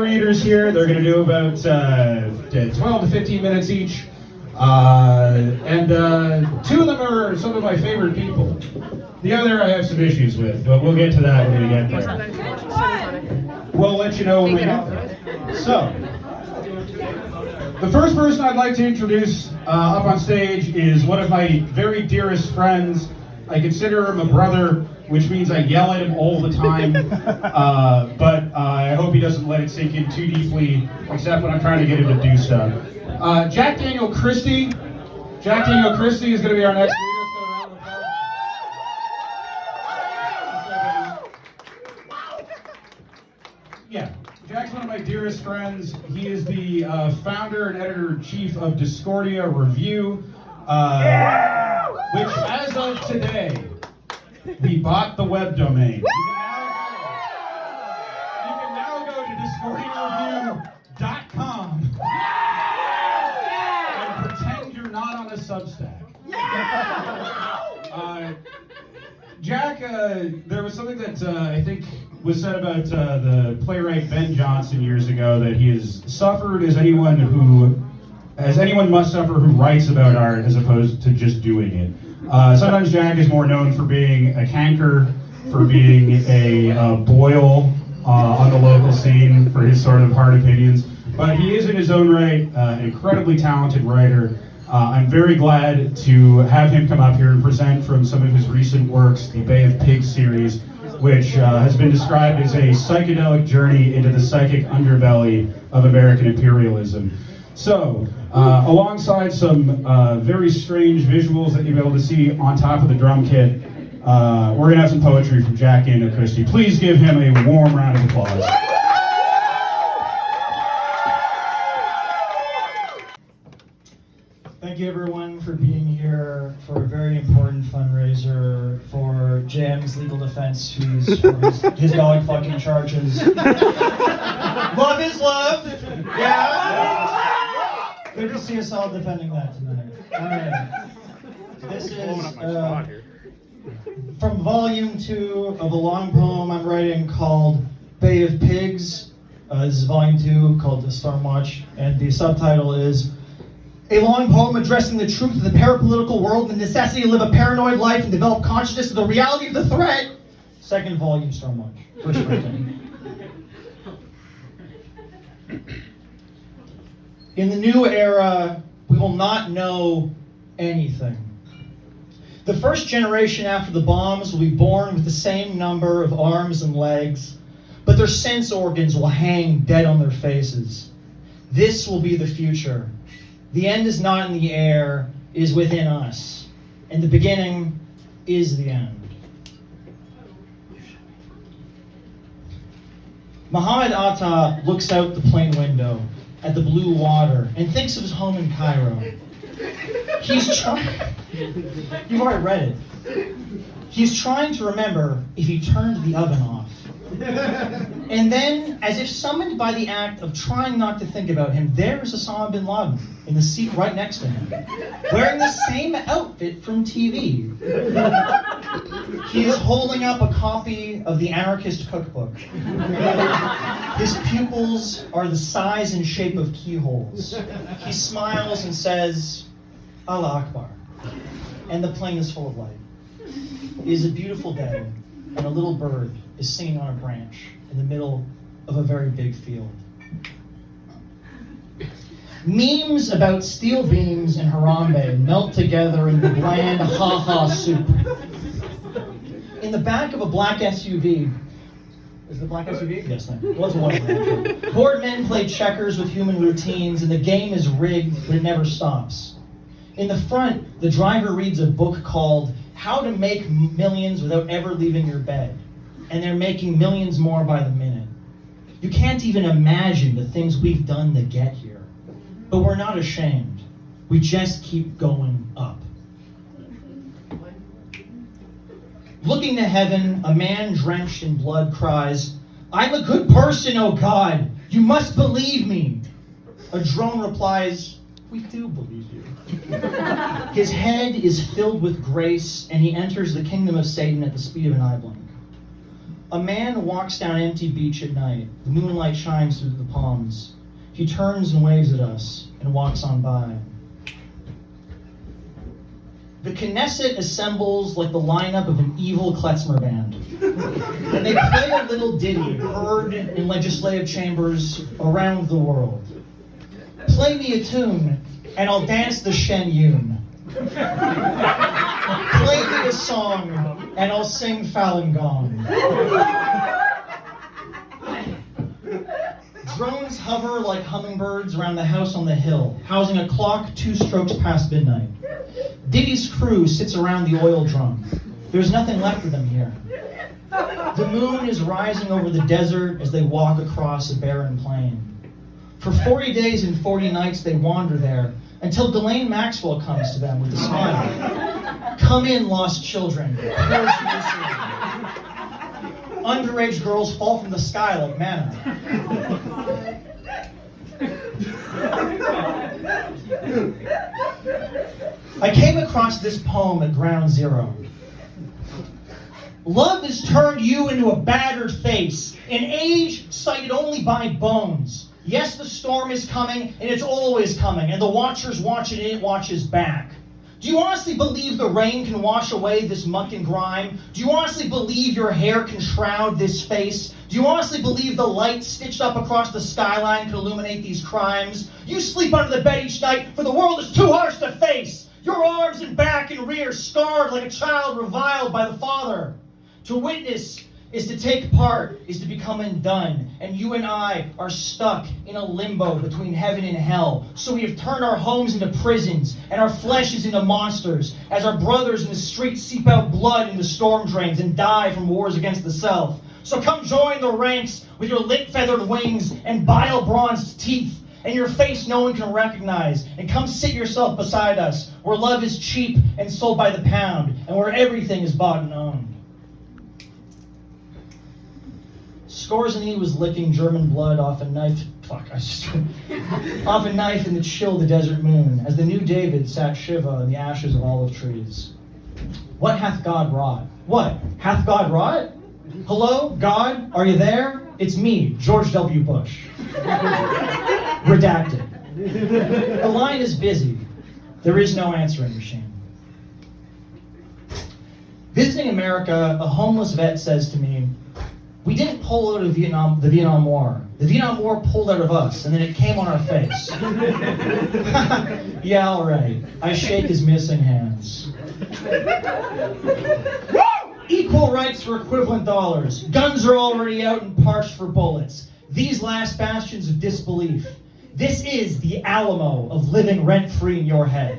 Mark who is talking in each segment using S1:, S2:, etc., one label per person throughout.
S1: Readers here. They're going to do about 12 to 15 minutes each. And two of them are some of my favorite people. The other I have some issues with, but we'll get to that when we get there. We'll let you know when we get there. So, the first person I'd like to introduce up on stage is one of my very dearest friends. I consider him a brother, which means I yell at him all the time, but I hope he doesn't let it sink in too deeply, except when I'm trying to get him to do stuff. Jack Daniel Christie. Jack Daniel Christie is going to be our next leader. Yeah, Jack's one of my dearest friends. He is the founder and editor-in-chief of Discordia Review, which, as of today, we bought the web domain. You can now go to discordiareview.com and pretend you're not on a Substack. Jack, there was something that I think was said about the playwright Ben Jonson years ago, that he has suffered as anyone must suffer who writes about art as opposed to just doing it. Sometimes Jack is more known for being a canker, for being a boil on the local scene, for his sort of hard opinions. But he is in his own right an incredibly talented writer. I'm very glad to have him come up here and present from some of his recent works, the Bay of Pigs series, which has been described as a psychedelic journey into the psychic underbelly of American imperialism. So, alongside some very strange visuals that you'll be able to see on top of the drum kit, we're going to have some poetry from Jack Daniel Christie. Please give him a warm round of applause.
S2: Thank you everyone for being here for a very important fundraiser for JM's legal defense fees for his dog fucking charges. Love is love! Yeah! Good to see us all defending that tonight. Alright. This is from volume 2 of a long poem I'm writing called Bay of Pigs. This is volume 2 called The Storm Watch, and the subtitle is a long poem addressing the truth of the parapolitical world and the necessity to live a paranoid life and develop consciousness of the reality of the threat. Second volume, Storm Watch. First written. In the new era, we will not know anything. The first generation after the bombs will be born with the same number of arms and legs, but their sense organs will hang dead on their faces. This will be the future. The end is not in the air, it is within us. And the beginning is the end. Muhammad Atta looks out the plane window at the blue water and thinks of his home in Cairo. He's trying... You've already read it. He's trying to remember if he turned the oven off. And then, as if summoned by the act of trying not to think about him, there is Osama bin Laden in the seat right next to him, wearing the same outfit from TV. He is holding up a copy of the Anarchist Cookbook. His pupils are the size and shape of keyholes. He smiles and says, Allah Akbar. And the plane is full of light. It is a beautiful day, and a little bird is singing on a branch in the middle of a very big field. Memes about steel beams in Harambe melt together in the bland ha-ha soup. In the back of a black SUV, is it a black SUV? Yes, thank you. Well, it's one. Bored men play checkers with human routines, and the game is rigged, but it never stops. In the front, the driver reads a book called How to Make Millions Without Ever Leaving Your Bed. And they're making millions more by the minute. You can't even imagine the things we've done to get here. But we're not ashamed. We just keep going up. Looking to heaven, a man drenched in blood cries, I'm a good person, oh God. You must believe me. A drone replies, we do believe you. His head is filled with grace, and he enters the kingdom of Satan at the speed of an eye blink. A man walks down an empty beach at night. The moonlight shines through the palms. He turns and waves at us and walks on by. The Knesset assembles like the lineup of an evil klezmer band. And they play a little ditty heard in legislative chambers around the world. Play me a tune, and I'll dance the Shen Yun. Play me a song, and I'll sing Falun Gong. Drones hover like hummingbirds around the house on the hill, housing a clock 2 strokes past midnight. Diddy's crew sits around the oil drum. There's nothing left of them here. The moon is rising over the desert as they walk across a barren plain. For 40 days and 40 nights they wander there, until Ghislaine Maxwell comes to them with a smile. Come in, lost children. Underage girls fall from the sky like manna. I came across this poem at ground zero. Love has turned you into a battered face, an age cited only by bones. Yes, the storm is coming, and it's always coming, and the watchers watch it, and it watches back. Do you honestly believe the rain can wash away this muck and grime? Do you honestly believe your hair can shroud this face? Do you honestly believe the light stitched up across the skyline can illuminate these crimes? You sleep under the bed each night, for the world is too harsh to face. Your arms and back and rear scarred like a child reviled by the father. To witness is to take part, is to become undone. And you and I are stuck in a limbo between heaven and hell. So we have turned our homes into prisons, and our flesh is into monsters, as our brothers in the streets seep out blood into storm drains and die from wars against the self. So come join the ranks with your lit-feathered wings and bile-bronzed teeth, and your face no one can recognize, and come sit yourself beside us, where love is cheap and sold by the pound, and where everything is bought and owned. Skorzeny was licking German blood off a knife. Off a knife in the chill of the desert moon, as the new David sat Shiva in the ashes of olive trees. What hath God wrought? What hath God wrought? Hello, God, are you there? It's me, George W. Bush. Redacted. The line is busy. There is no answering machine. Visiting America, a homeless vet says to me, "We didn't pull out of the Vietnam War. The Vietnam War pulled out of us, and then it came on our face." Yeah, all right. I shake his missing hands. Equal rights for equivalent dollars. Guns are already out and parched for bullets. These last bastions of disbelief. This is the Alamo of living rent-free in your head.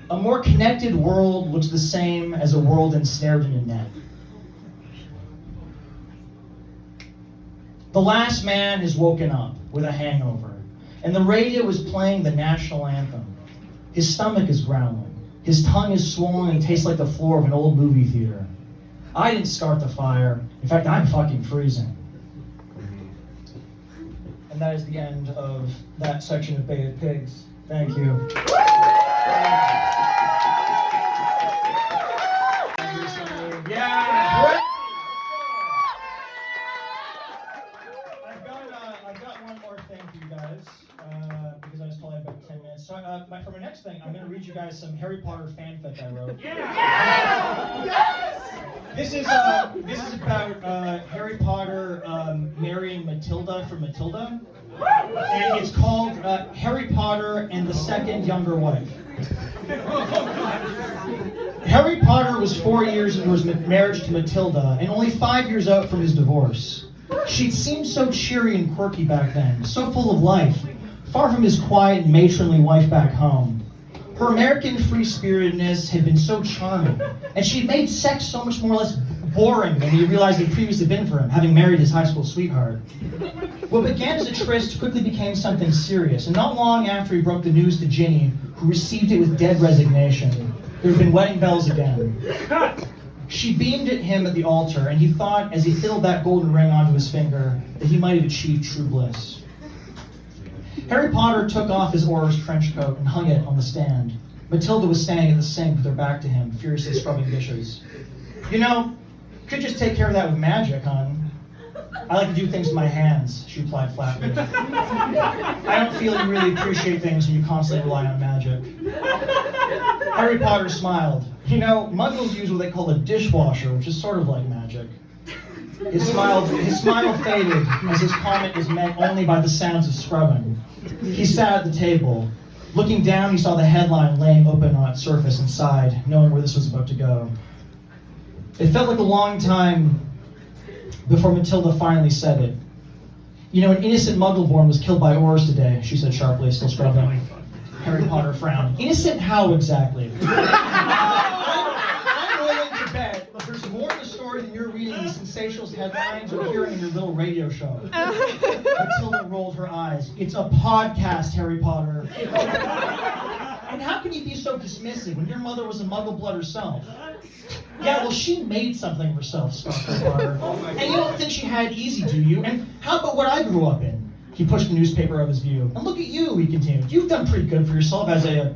S2: A more connected world looks the same as a world ensnared in a net. The last man has woken up with a hangover, and the radio is playing the national anthem. His stomach is growling. His tongue is swollen and tastes like the floor of an old movie theater. I didn't start the fire. In fact, I'm fucking freezing. And that is the end of that section of Baited Pigs. Thank you. Yeah. I've got one more thing for you guys, because I was told I had about 10 minutes. So for my next thing, I'm going to read you guys some Harry Potter fanfic I wrote. Yeah! Yes! This is about Harry Potter marrying Mathilda from Matilda, and it's called Harry Potter and the Second Younger Wife. Harry Potter was 4 years into his marriage to Matilda, and only 5 years out from his divorce. She'd seemed so cheery and quirky back then, so full of life, far from his quiet and matronly wife back home. Her American free-spiritedness had been so charming, and she'd made sex so much more or less boring than he realized it had previously been for him, having married his high school sweetheart. What began as a tryst quickly became something serious, and not long after he broke the news to Ginny, who received it with dead resignation, there had been wedding bells again. She beamed at him at the altar, and he thought, as he fiddled that golden ring onto his finger, that he might have achieved true bliss. Harry Potter took off his Auror's trench coat and hung it on the stand. Matilda was standing at the sink with her back to him, furiously scrubbing dishes. "You know, Could just take care of that with magic, hon. I like to do things with my hands, she replied flatly. I don't feel you really appreciate things when you constantly rely on magic. Harry Potter smiled. You know, muggles use what they call a dishwasher, which is sort of like magic. His smile faded as his comment was met only by the sounds of scrubbing. He sat at the table. Looking down, he saw the headline laying open on its surface and sighed, knowing where this was about to go. It felt like a long time before Mathilda finally said it. You know, an innocent muggle-born was killed by oars today, she said sharply, still scrubbing. Harry Potter frowned. Innocent how exactly? I'm willing to bet there's more to the story than you're reading in the sensationalist headlines or hearing in your little radio show. Mathilda rolled her eyes. It's a podcast, Harry Potter. And how can you be so dismissive when your mother was a muggle blood herself? Yeah, well, she made something of herself, scoffed Harry Potter. And you don't think she had it easy, do you? And how about what I grew up in? He pushed the newspaper out of his view. And look at you, he continued. You've done pretty good for yourself as a,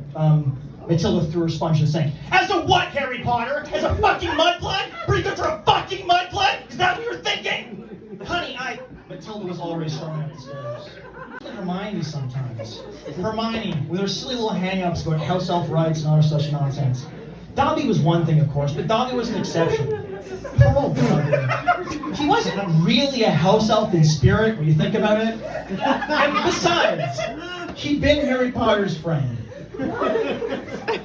S2: Mathilda threw her sponge in the sink. As a what, Harry Potter? As a fucking mudblood? Pretty good for a fucking mudblood? Is that what you were thinking? Honey, Mathilda was already storming up the stairs. Like Hermione sometimes. Hermione, with her silly little hang-ups about house elf rights and other such nonsense. Dobby was one thing, of course, but Dobby was an exception. Oh, Dobby. He wasn't really a house elf in spirit, when you think about it. And besides, he'd been Harry Potter's friend.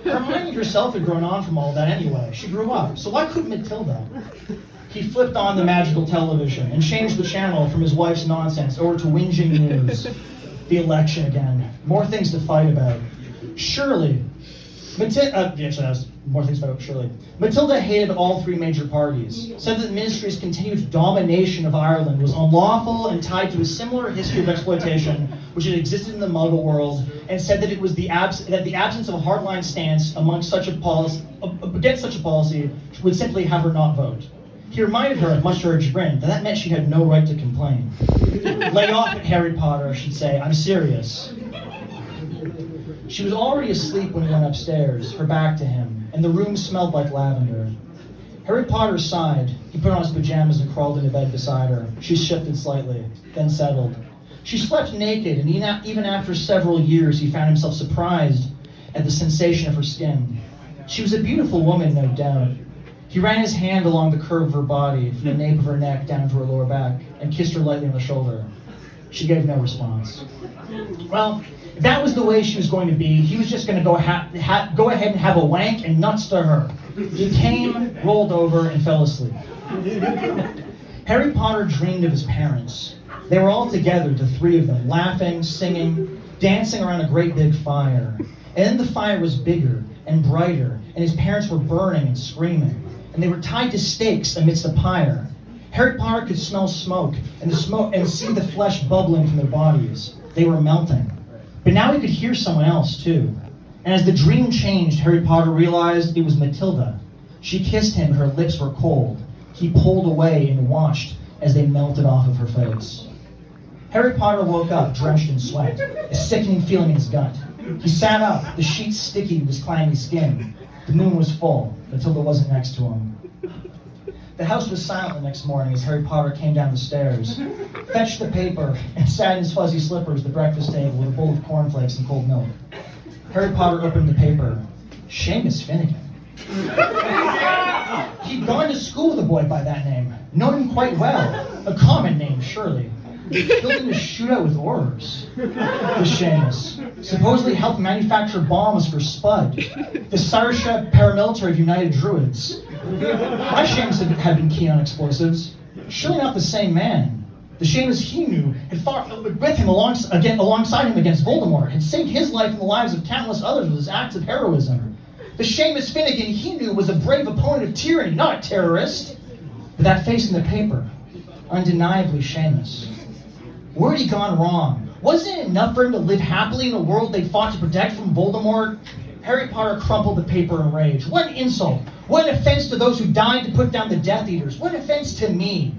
S2: Hermione herself had grown on from all that anyway. She grew up, so why couldn't Mathilda? He flipped on the magical television and changed the channel from his wife's nonsense over to whinging news. The election again. More things to fight about. Surely. Mathilda hated all three major parties, said that the ministry's continued domination of Ireland was unlawful and tied to a similar history of exploitation which had existed in the Muggle world, and said that it was the absence of a hardline stance against such a policy would simply have her not vote. He reminded her, much to her chagrin, that meant she had no right to complain. Lay off it, Harry Potter, she'd say. I'm serious. She was already asleep when he went upstairs, her back to him, and the room smelled like lavender. Harry Potter sighed. He put on his pajamas and crawled into bed beside her. She shifted slightly, then settled. She slept naked, and even after several years, he found himself surprised at the sensation of her skin. She was a beautiful woman, no doubt. He ran his hand along the curve of her body, from the nape of her neck down to her lower back, and kissed her lightly on the shoulder. She gave no response. Well, if that was the way she was going to be, he was just going to go ahead and have a wank and nuts to her. He came, rolled over, and fell asleep. Harry Potter dreamed of his parents. They were all together, the three of them, laughing, singing, dancing around a great big fire. And then the fire was bigger and brighter, and his parents were burning and screaming. And they were tied to stakes amidst the pyre. Harry Potter could smell smoke and see the flesh bubbling from their bodies. They were melting. But now he could hear someone else, too. And as the dream changed, Harry Potter realized it was Mathilda. She kissed him, her lips were cold. He pulled away and watched as they melted off of her face. Harry Potter woke up, drenched in sweat, a sickening feeling in his gut. He sat up, the sheets sticky to his clammy skin. The moon was full. Mathilda wasn't next to him. The house was silent the next morning as Harry Potter came down the stairs, fetched the paper, and sat in his fuzzy slippers at the breakfast table with a bowl of cornflakes and cold milk. Harry Potter opened the paper. Seamus Finnegan. He'd gone to school with a boy by that name, known him quite well. A common name, surely. Killed in a shootout with oars. The Seamus. Supposedly helped manufacture bombs for Spud, the Sire paramilitary of United Druids. My Seamus had been keen on explosives. Surely not the same man. The Seamus he knew had fought with him alongside him against Voldemort, had saved his life and the lives of countless others with his acts of heroism. The Seamus Finnegan he knew was a brave opponent of tyranny, not a terrorist. But that face in the paper, undeniably Seamus. Where had he gone wrong? Wasn't it enough for him to live happily in a world they fought to protect from Voldemort? Harry Potter crumpled the paper in rage. What an insult! What an offense to those who died to put down the Death Eaters! What an offense to me!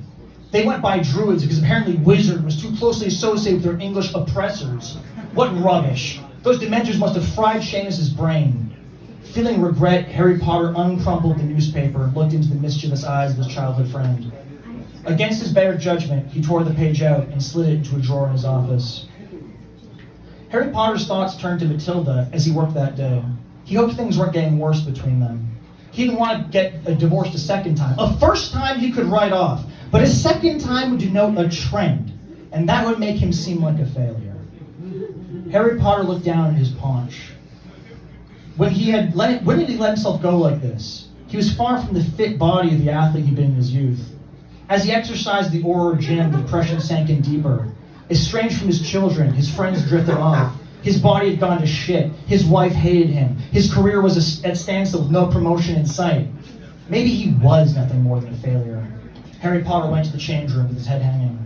S2: They went by druids because apparently wizard was too closely associated with their English oppressors. What rubbish! Those Dementors must have fried Seamus's brain. Feeling regret, Harry Potter uncrumpled the newspaper and looked into the mischievous eyes of his childhood friend. Against his better judgment, he tore the page out and slid it into a drawer in his office. Harry Potter's thoughts turned to Mathilda as he worked that day. He hoped things weren't getting worse between them. He didn't want to get divorced a second time. A first time he could write off, but a second time would denote a trend, and that would make him seem like a failure. Harry Potter looked down at his paunch. When did he let himself go like this? He was far from the fit body of the athlete he'd been in his youth. As he exercised the Aurora gym, the depression sank in deeper. Estranged from his children, his friends drifted off. His body had gone to shit. His wife hated him. His career was at standstill with no promotion in sight. Maybe he was nothing more than a failure. Harry Potter went to the change room with his head hanging.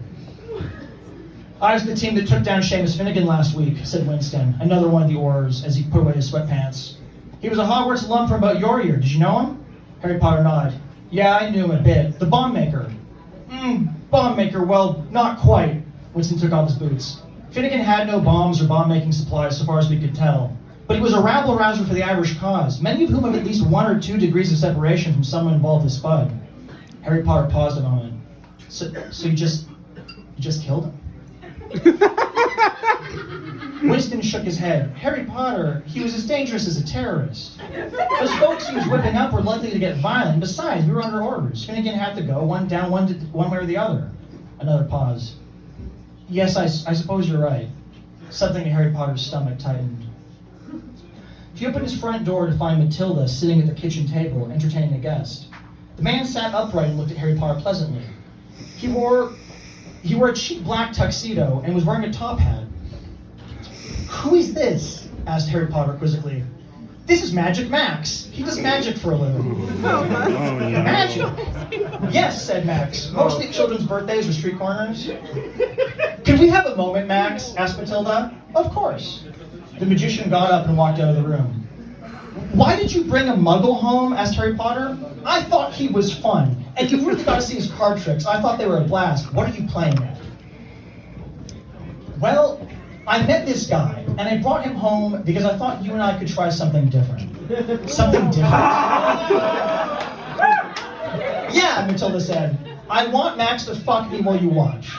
S2: "I was the team that took down Seamus Finnegan last week," said Winston, another one of the Aurors, as he put away his sweatpants. "He was a Hogwarts alum from about your year. Did you know him?" Harry Potter nodded. "Yeah, I knew him a bit. The bomb maker." Bomb maker, well, not quite." Winston took off his boots. "Finnegan had no bombs or bomb-making supplies so far as we could tell. But he was a rabble-rouser for the Irish cause, many of whom have at least 1 or 2 degrees of separation from someone involved with Spud." Harry Potter paused a moment. So you just killed him?" Winston shook his head. "Harry Potter, he was as dangerous as a terrorist. Those folks he was whipping up were likely to get violent. Besides, we were under orders. Finnegan had to go, one way or the other." Another pause. "Yes, I suppose you're right." Something in Harry Potter's stomach tightened. He opened his front door to find Mathilda sitting at the kitchen table, entertaining a guest. The man sat upright and looked at Harry Potter pleasantly. He wore a cheap black tuxedo and was wearing a top hat. "Who is this?" asked Harry Potter quizzically. "This is Magic Max. He does magic for a living." "Magic?" "Yes," said Max. "Mostly children's birthdays or street corners." "Could we have a moment, Max?" asked Mathilda. "Of course." The magician got up and walked out of the room. "Why did you bring a muggle home?" asked Harry Potter. "I thought he was fun. And you really got to see his card tricks. I thought they were a blast. What are you playing at?" "Well, I met this guy, and I brought him home because I thought you and I could try something different." "Something different?" "Yeah," Mathilda said. "I want Max to fuck me while you watch."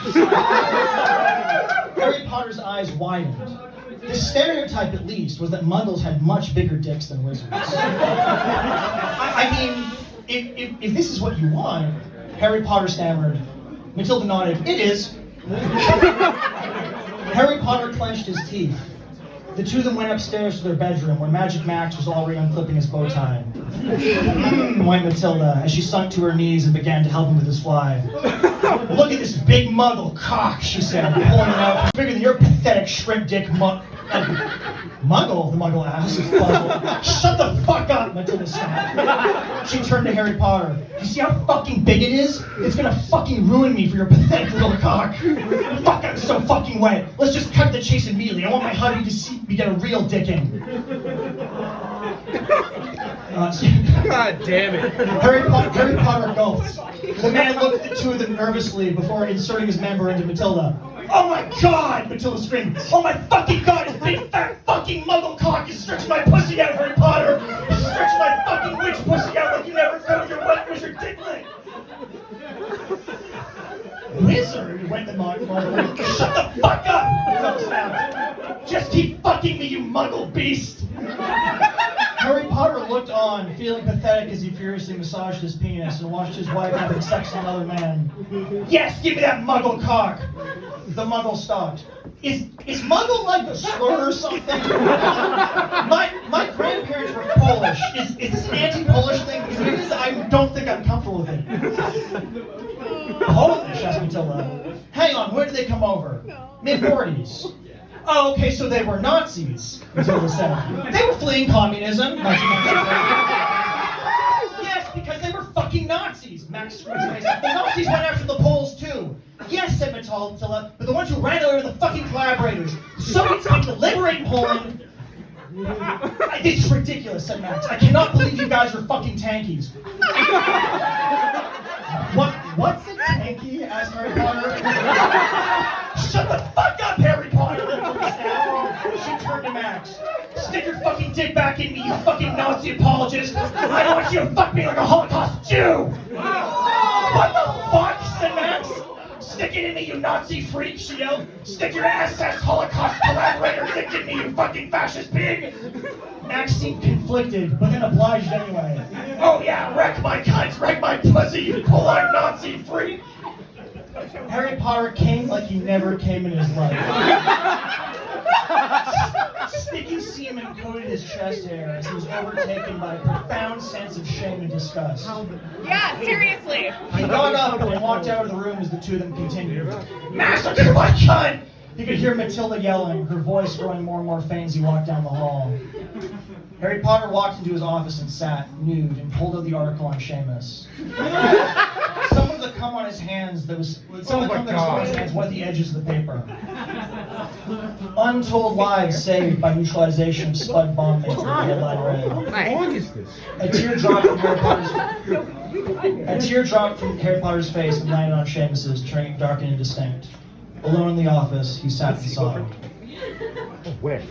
S2: Harry Potter's eyes widened. The stereotype, at least, was that Muggles had much bigger dicks than wizards. I mean, if this is what you want," Harry Potter stammered. Mathilda nodded. "It is." Harry Potter clenched his teeth. The two of them went upstairs to their bedroom, where Magic Max was already unclipping his bow tie. Went Mathilda, as she sunk to her knees and began to help him with his fly. "Look at this big muggle cock," she said, pulling it out. "It's bigger than your pathetic shrimp dick Muggle?" the muggle asked, puzzled. "Shut the fuck up," Mathilda snapped. She turned to Harry Potter. "You see how fucking big it is? It's gonna fucking ruin me for your pathetic little cock. Fuck, I'm so fucking wet. Let's just cut the chase immediately. I want my hubby to see me get a real dicking."
S3: God damn it.
S2: Harry Potter gulped. The man looked at the two of them nervously before inserting his member into Mathilda. "Oh my god!" Mathilda screamed. "Oh my fucking god! His big fat fucking muggle cock is stretching my pussy out, Harry Potter! He's stretching my fucking witch pussy out like you never found your wet wizard dickling!" "Wizard?" went the muggle. "Shut the fuck up!" Mathilda snapped. "Just keep fucking me, you muggle beast!" Harry Potter looked on, feeling pathetic as he furiously massaged his penis and watched his wife having sex with another man. "Yes, give me that muggle cock!" The muggle stopped. Is muggle like a slur or something? My grandparents were Polish. Is this an anti-Polish thing? Because if it is, I don't think I'm comfortable with it. "Polish?" asked Mathilda. "Hang on, when did they come over?" "Mid-40s. "Oh, okay, so they were Nazis," Mathilda said. "They were fleeing communism." "Yes, because they were fucking Nazis," Max screamed. "The Nazis went after the Poles too." "Yes," said Mathilda, "but the ones who ran over the fucking collaborators. The Soviets came to liberate Poland." "This is ridiculous," said Max. "I cannot believe you guys are fucking tankies." What's a tanky?" asked Harry Potter. "Shut the fuck up, Harry Potter!" She turned to Max. Stick your fucking dick back in me, you fucking Nazi apologist! I want you to fuck me like a Holocaust Jew! What the fuck, said Max? Stick it in me, you Nazi freak, she yelled. Stick your SS Holocaust collaborator dick in me, you fucking fascist pig! Max seemed conflicted, but then obliged anyway. Oh yeah, wreck my cunt, wreck my pussy, you pull-on Nazi freak! Harry Potter came like he never came in his life. Sticky semen coated his chest hair as he was overtaken by a profound sense of shame and disgust.
S4: Yeah, seriously.
S2: He got up and walked out of the room as the two of them continued. Massacre my cunt! You could hear Mathilda yelling, her voice growing more and more faint as he walked down the hall. Harry Potter walked into his office and sat, nude, and pulled out the article on Seamus. Some of the cum on his hands that was wet the edges of the paper. Untold lives saved by neutralization of spud bomb maker, the headline read.
S3: How long is this?
S2: A tear dropped from Harry Potter's face and landed on Seamus's, turning it dark and indistinct. Alone in the office, he sat and sobbed.
S3: Where?